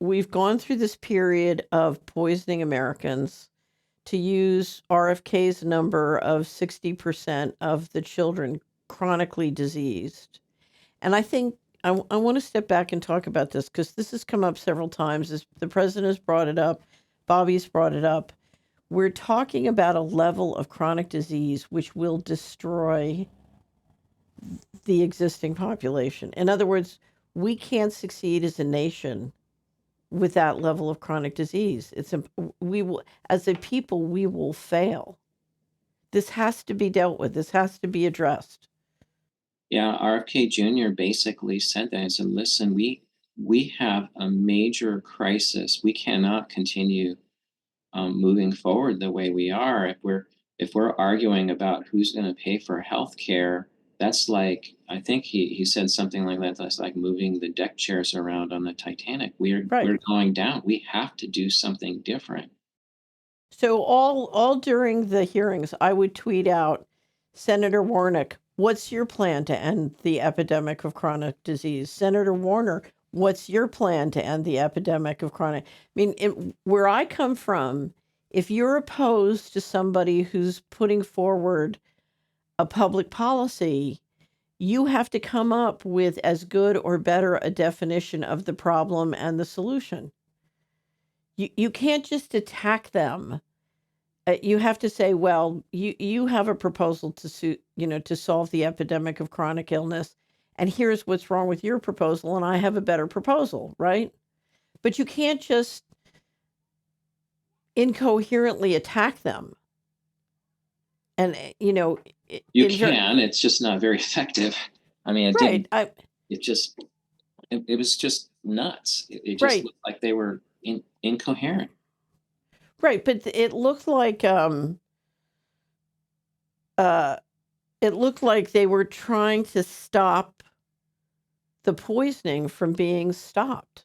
we've gone through this period of poisoning Americans, to use RFK's number of 60% of the children chronically diseased. And I think I want to step back and talk about this because this has come up several times. As the president has brought it up, Bobby's brought it up. We're talking about a level of chronic disease which will destroy the existing population. In other words, we can't succeed as a nation with that level of chronic disease. We will, as a people, we will fail. This has to be dealt with. This has to be addressed. Yeah, RFK Jr. basically said that. He said, "Listen, we have a major crisis. We cannot continue moving forward the way we are. If we're arguing about who's going to pay for health care, that's like, I think he said something like that. That's like moving the deck chairs around on the Titanic. We're Right. we're going down. We have to do something different." So all during the hearings, I would tweet out, Senator Warnock, what's your plan to end the epidemic of chronic disease? Senator Warner, what's your plan to end the epidemic of chronic? I mean, where I come from, if you're opposed to somebody who's putting forward a public policy, you have to come up with as good or better a definition of the problem and the solution. You can't just attack them. You have to say, well, you have a proposal to solve the epidemic of chronic illness, and here's what's wrong with your proposal, and I have a better proposal, right? But you can't just incoherently attack them. And You can. It's just not very effective. I mean, it right, didn't. It was just nuts. It just right, looked like they were incoherent. right. But uh, it looked like they were trying to stop the poisoning from being stopped.